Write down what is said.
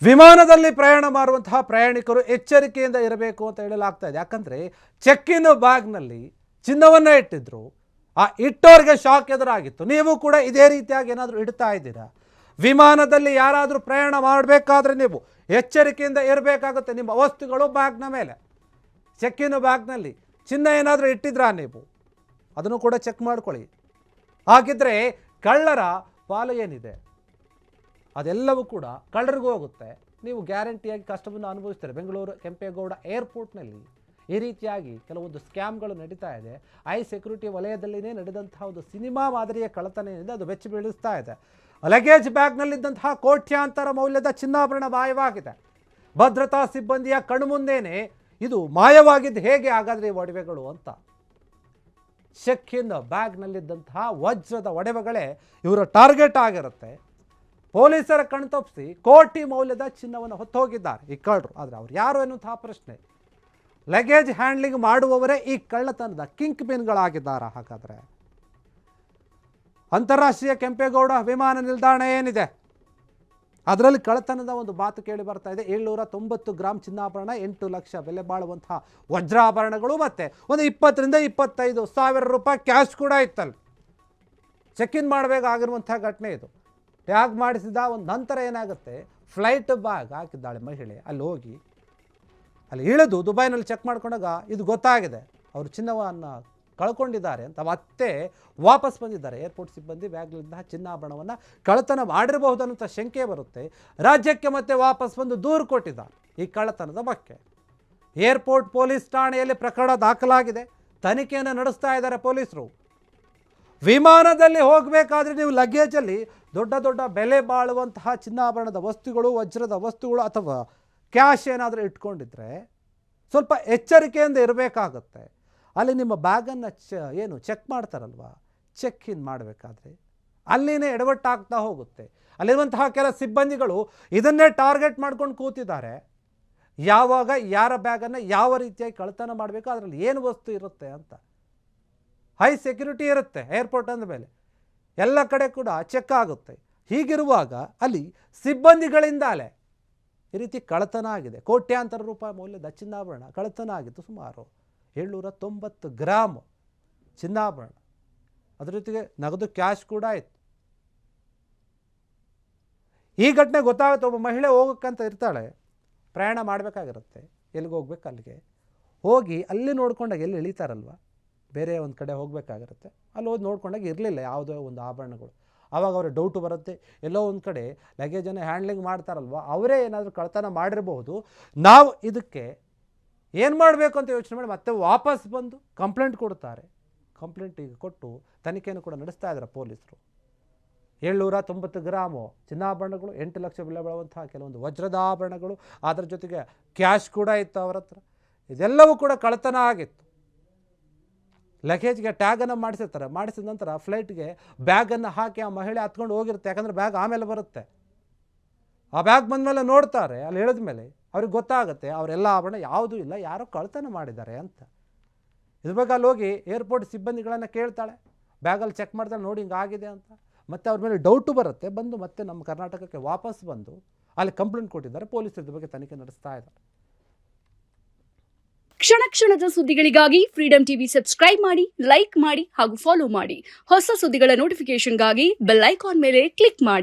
ವಿಮಾನದಲ್ಲಿ ಪ್ರಯಾಣ ಮಾಡುವಂತಹ ಪ್ರಯಾಣಿಕರು ಎಚ್ಚರಿಕೆಯಿಂದ ಇರಬೇಕು ಅಂತ ಹೇಳಲಾಗ್ತಾ ಇದೆ. ಯಾಕಂದರೆ ಚೆಕ್ ಇನ್ ಬ್ಯಾಗ್ನಲ್ಲಿ ಚಿನ್ನವನ್ನು ಇಟ್ಟಿದ್ರು, ಆ ಇಟ್ಟೋರಿಗೆ ಶಾಕ್ ಎದುರಾಗಿತ್ತು. ನೀವು ಕೂಡ ಇದೇ ರೀತಿಯಾಗಿ ಏನಾದರೂ ಇಡ್ತಾ ಇದ್ದೀರಾ? ವಿಮಾನದಲ್ಲಿ ಯಾರಾದರೂ ಪ್ರಯಾಣ ಮಾಡಬೇಕಾದ್ರೆ ನೀವು ಎಚ್ಚರಿಕೆಯಿಂದ ಇರಬೇಕಾಗುತ್ತೆ. ನಿಮ್ಮ ವಸ್ತುಗಳು ಬ್ಯಾಗ್ನ ಮೇಲೆ, ಚೆಕ್ ಇನ್ ಬ್ಯಾಗ್ನಲ್ಲಿ ಚಿನ್ನ ಏನಾದರೂ ಇಟ್ಟಿದ್ರಾ ನೀವು, ಅದನ್ನು ಕೂಡ ಚೆಕ್ ಮಾಡ್ಕೊಳ್ಳಿ. ಹಾಗಿದ್ರೆ ಕಳ್ಳರ ಪಾಲು ಏನಿದೆ ಅದೆಲ್ಲವೂ ಕೂಡ ಕಳ್ಳರಿಗೂ ಹೋಗುತ್ತೆ. ನೀವು ಗ್ಯಾರಂಟಿಯಾಗಿ ಕಷ್ಟವನ್ನು ಅನುಭವಿಸ್ತಾರೆ. ಬೆಂಗಳೂರು ಕೆಂಪೇಗೌಡ ಏರ್ಪೋರ್ಟ್ನಲ್ಲಿ ಈ ರೀತಿಯಾಗಿ ಕೆಲವೊಂದು ಸ್ಕ್ಯಾಮ್ಗಳು ನಡೀತಾ ಇದೆ. ಐ ಸೆಕ್ಯೂರಿಟಿ ವಲಯದಲ್ಲಿನೇ ನಡೆದಂತಹ ಒಂದು ಸಿನಿಮಾ ಮಾದರಿಯ ಕಳ್ಳತನ ಏನಿದೆ ಅದು ಬೆಚ್ಚಿ ಬೀಳಿಸ್ತಾ ಇದೆ. ಲಗೇಜ್ ಬ್ಯಾಗ್ನಲ್ಲಿದ್ದಂತಹ ಕೋಟ್ಯಾಂತರ ಮೌಲ್ಯದ ಚಿನ್ನಾಭರಣ ಮಾಯವಾಗಿದೆ. ಭದ್ರತಾ ಸಿಬ್ಬಂದಿಯ ಕಣ್ಮುಂದೇನೆ ಇದು ಮಾಯವಾಗಿದ್ದು ಹೇಗೆ ಹಾಗಾದರೆ ಈ ಒಡವೆಗಳು ಅಂತ. ಚೆಕ್ ಇನ್ ಬ್ಯಾಗ್ನಲ್ಲಿದ್ದಂತಹ ವಜ್ರದ ಒಡವೆಗಳೇ ಇವರ ಟಾರ್ಗೆಟ್ ಆಗಿರುತ್ತೆ. ಪೊಲೀಸರ ಕಣ್ತಪ್ಪಿಸಿ ಕೋಟಿ ಮೌಲ್ಯದ ಚಿನ್ನವನ್ನು ಹೊತ್ತೋಗಿದ್ದಾರೆ ಈ ಕಳ್ಳರು. ಆದರೆ ಅವ್ರು ಯಾರು ಎನ್ನುವಂತಹ ಪ್ರಶ್ನೆ. ಲಗೇಜ್ ಹ್ಯಾಂಡ್ಲಿಂಗ್ ಮಾಡುವವರೇ ಈ ಕಳ್ಳತನದ ಕಿಂಗ್ ಪಿನ್ಗಳಾಗಿದ್ದಾರೆ. ಹಾಗಾದರೆ ಅಂತಾರಾಷ್ಟ್ರೀಯ ಕೆಂಪೇಗೌಡ ವಿಮಾನ ನಿಲ್ದಾಣ ಏನಿದೆ ಅದರಲ್ಲಿ ಕಳ್ಳತನದ ಒಂದು ಮಾತು ಕೇಳಿ ಬರ್ತಾ ಇದೆ. 790 ಗ್ರಾಂ ಚಿನ್ನಾಭರಣ, 8 ಲಕ್ಷ ಬೆಲೆ ಬಾಳುವಂತಹ ವಜ್ರಾಭರಣಗಳು, ಮತ್ತು ಒಂದು 20 ರಿಂದ 25 ಸಾವಿರ ರೂಪಾಯಿ ಕ್ಯಾಶ್ ಕೂಡ ಇತ್ತಲ್ಲಿ. ಚೆಕ್ ಇನ್ ಮಾಡಬೇಕಾಗಿರುವಂಥ ಘಟನೆ ಇದು. ಟ್ಯಾಗ್ ಮಾಡಿಸಿದ ಒಂದು ನಂತರ ಏನಾಗುತ್ತೆ, ಫ್ಲೈಟ್ ಬ್ಯಾಗ್ ಹಾಕಿದ್ದಾಳೆ ಮಹಿಳೆ. ಅಲ್ಲಿ ಹೋಗಿ ಅಲ್ಲಿ ಇಳಿದು ದುಬೈನಲ್ಲಿ ಚೆಕ್ ಮಾಡ್ಕೊಂಡಾಗ ಇದು ಗೊತ್ತಾಗಿದೆ ಅವರು ಚಿನ್ನವನ್ನು ಕಳ್ಕೊಂಡಿದ್ದಾರೆ ಅಂತ. ಮತ್ತೆ ವಾಪಸ್ ಬಂದಿದ್ದಾರೆ. ಏರ್ಪೋರ್ಟ್ ಸಿಬ್ಬಂದಿ ಬ್ಯಾಗ್ಲಿಂದ ಚಿನ್ನಾಭರಣವನ್ನು ಕಳ್ಳತನ ಮಾಡಿರಬಹುದು ಅನ್ನೋಂಥ ಶಂಕೆ ಬರುತ್ತೆ. ರಾಜ್ಯಕ್ಕೆ ಮತ್ತೆ ವಾಪಸ್ ಬಂದು ದೂರು ಕೊಟ್ಟಿದ್ದಾರೆ ಈ ಕಳ್ಳತನದ ಬಗ್ಗೆ. ಏರ್ಪೋರ್ಟ್ ಪೊಲೀಸ್ ಠಾಣೆಯಲ್ಲಿ ಪ್ರಕರಣ ದಾಖಲಾಗಿದೆ. ತನಿಖೆಯನ್ನು ನಡೆಸ್ತಾ ಇದ್ದಾರೆ ಪೊಲೀಸರು. ವಿಮಾನದಲ್ಲಿ ಹೋಗಬೇಕಾದ್ರೆ ನೀವು ಲಗೇಜಲ್ಲಿ ದೊಡ್ಡ ದೊಡ್ಡ ಬೆಲೆ ಬಾಳುವಂತಹ ಚಿನ್ನಾಭರಣದ ವಸ್ತುಗಳು, ವಜ್ರದ ವಸ್ತುಗಳು ಅಥವಾ ಕ್ಯಾಶ್ ಏನಾದರೂ ಇಟ್ಕೊಂಡಿದ್ರೆ ಸ್ವಲ್ಪ ಎಚ್ಚರಿಕೆಯಿಂದ ಇರಬೇಕಾಗುತ್ತೆ. ಅಲ್ಲಿ ನಿಮ್ಮ ಬ್ಯಾಗನ್ನು ಚೆಕ್ ಮಾಡ್ತಾರಲ್ವ, ಚೆಕ್ ಇನ್ ಮಾಡಬೇಕಾದ್ರೆ ಅಲ್ಲಿನೇ ಎಡವಟ್ಟಾಗ್ತಾ ಹೋಗುತ್ತೆ. ಅಲ್ಲಿರುವಂತಹ ಕೆಲ ಸಿಬ್ಬಂದಿಗಳು ಇದನ್ನೇ ಟಾರ್ಗೆಟ್ ಮಾಡ್ಕೊಂಡು ಕೂತಿದ್ದಾರೆ. ಯಾವಾಗ ಯಾರ ಬ್ಯಾಗನ್ನು ಯಾವ ರೀತಿಯಾಗಿ ಕಳ್ಳತನ ಮಾಡಬೇಕು, ಅದರಲ್ಲಿ ಏನು ವಸ್ತು ಇರುತ್ತೆ ಅಂತ. ಹೈ ಸೆಕ್ಯೂರಿಟಿ ಇರುತ್ತೆ ಏರ್ಪೋರ್ಟ್ ಅಂದಮೇಲೆ, ಎಲ್ಲ ಕಡೆ ಕೂಡ ಚೆಕ್ ಆಗುತ್ತೆ. ಹೀಗಿರುವಾಗ ಅಲ್ಲಿ ಸಿಬ್ಬಂದಿಗಳಿಂದಲೇ ಈ ರೀತಿ ಕಳ್ಳತನ ಆಗಿದೆ. ಕೋಟ್ಯಾಂತರ ರೂಪಾಯಿ ಮೌಲ್ಯದ ಚಿನ್ನಾಭರಣ ಕಳ್ಳತನ ಆಗಿತ್ತು. ಸುಮಾರು 790 ಗ್ರಾಂ ಚಿನ್ನಾಭರಣ, ಅದರ ಜೊತೆಗೆ ನಗದು ಕ್ಯಾಶ್ ಕೂಡ ಇತ್ತು. ಈ ಘಟನೆ ಗೊತ್ತಾಗುತ್ತೆ. ಒಬ್ಬ ಮಹಿಳೆ ಹೋಗೋಕ್ಕಂತ ಇರ್ತಾಳೆ, ಪ್ರಯಾಣ ಮಾಡಬೇಕಾಗಿರುತ್ತೆ, ಎಲ್ಲಿಗೆ ಹೋಗ್ಬೇಕು ಅಲ್ಲಿಗೆ ಹೋಗಿ ಅಲ್ಲಿ ನೋಡ್ಕೊಂಡಾಗ ಎಲ್ಲಿ ಇಳಿತಾರಲ್ವ, ಬೇರೆ ಒಂದು ಕಡೆ ಹೋಗಬೇಕಾಗಿರುತ್ತೆ, ಅಲ್ಲಿ ಹೋಗಿ ನೋಡ್ಕೊಂಡಾಗ ಇರಲಿಲ್ಲ ಯಾವುದೋ ಒಂದು ಆಭರಣಗಳು. ಆವಾಗ ಅವ್ರಿಗೆ ಡೌಟು ಬರುತ್ತೆ, ಎಲ್ಲೋ ಒಂದು ಕಡೆ ಲಗೇಜನ್ನು ಹ್ಯಾಂಡ್ಲಿಂಗ್ ಮಾಡ್ತಾರಲ್ವ ಅವರೇ ಏನಾದರೂ ಕಳ್ಳತನ ಮಾಡಿರಬಹುದು. ನಾವು ಇದಕ್ಕೆ ಏನು ಮಾಡಬೇಕು ಅಂತ ಯೋಚನೆ ಮಾಡಿ ಮತ್ತೆ ವಾಪಸ್ ಬಂದು ಕಂಪ್ಲೇಂಟ್ ಕೊಡ್ತಾರೆ. ಕಂಪ್ಲೇಂಟಿಗೆ ಕೊಟ್ಟು ತನಿಖೆಯನ್ನು ಕೂಡ ನಡೆಸ್ತಾ ಇದ್ದಾರೆ ಪೊಲೀಸರು. 790 ಗ್ರಾಮು ಚಿನ್ನಾಭರಣಗಳು, 8 ಲಕ್ಷ ಬೆಲೆ ಬಾಳುವಂತಹ ಕೆಲವೊಂದು ವಜ್ರದ ಆಭರಣಗಳು, ಅದರ ಜೊತೆಗೆ ಕ್ಯಾಶ್ ಕೂಡ ಇತ್ತು ಅವರ ಹತ್ರ. ಇದೆಲ್ಲವೂ ಕೂಡ ಕಳ್ಳತನ ಆಗಿತ್ತು. ಲಗೇಜ್ಗೆ ಟ್ಯಾಗನ್ನು ಮಾಡಿಸಿರ್ತಾರೆ. ಮಾಡಿಸಿದ ನಂತರ ಫ್ಲೈಟ್ಗೆ ಬ್ಯಾಗನ್ನು ಹಾಕಿ ಆ ಮಹಿಳೆ ಹತ್ಕೊಂಡು ಹೋಗಿರುತ್ತೆ. ಯಾಕಂದರೆ ಬ್ಯಾಗ್ ಆಮೇಲೆ ಬರುತ್ತೆ. ಆ ಬ್ಯಾಗ್ ಬಂದಮೇಲೆ ನೋಡ್ತಾರೆ, ಅಲ್ಲಿ ಇಳಿದ ಮೇಲೆ ಅವ್ರಿಗೆ ಗೊತ್ತಾಗುತ್ತೆ ಅವರೆಲ್ಲ ಆಭರಣ ಯಾವುದೂ ಇಲ್ಲ, ಯಾರೋ ಕಳ್ಳತನ ಮಾಡಿದ್ದಾರೆ ಅಂತ. ಇದ್ರ ಬಗ್ಗೆ ಅಲ್ಲಿ ಹೋಗಿ ಏರ್ಪೋರ್ಟ್ ಸಿಬ್ಬಂದಿಗಳನ್ನು ಕೇಳ್ತಾಳೆ, ಬ್ಯಾಗಲ್ಲಿ ಚೆಕ್ ಮಾಡ್ತಾಳೆ, ನೋಡಿ ಹಿಂಗಾಗಿದೆ ಅಂತ. ಮತ್ತು ಅವ್ರ ಮೇಲೆ ಡೌಟು ಬರುತ್ತೆ. ಬಂದು ಮತ್ತೆ ನಮ್ಮ ಕರ್ನಾಟಕಕ್ಕೆ ವಾಪಸ್ ಬಂದು ಅಲ್ಲಿ ಕಂಪ್ಲೇಂಟ್ ಕೊಟ್ಟಿದ್ದಾರೆ. ಪೊಲೀಸರು ಇದ್ರ ಬಗ್ಗೆ ತನಿಖೆ ನಡೆಸ್ತಾ ಇದ್ದಾರೆ. ಕ್ಷಣ ಕ್ಷಣದ ಸುದ್ದಿಗಳಿಗಾಗಿ ಫ್ರೀಡಂ ಟಿವಿ ಸಬ್ಸ್ಕ್ರೈಬ್ ಮಾಡಿ, ಲೈಕ್ ಮಾಡಿ ಹಾಗೂ ಫಾಲೋ ಮಾಡಿ. ಹೊಸ ಸುದ್ದಿಗಳ ನೋಟಿಫಿಕೇಶನ್ಗಾಗಿ ಬೆಲ್ ಐಕಾನ್ ಮೇಲೆ ಕ್ಲಿಕ್ ಮಾಡಿ.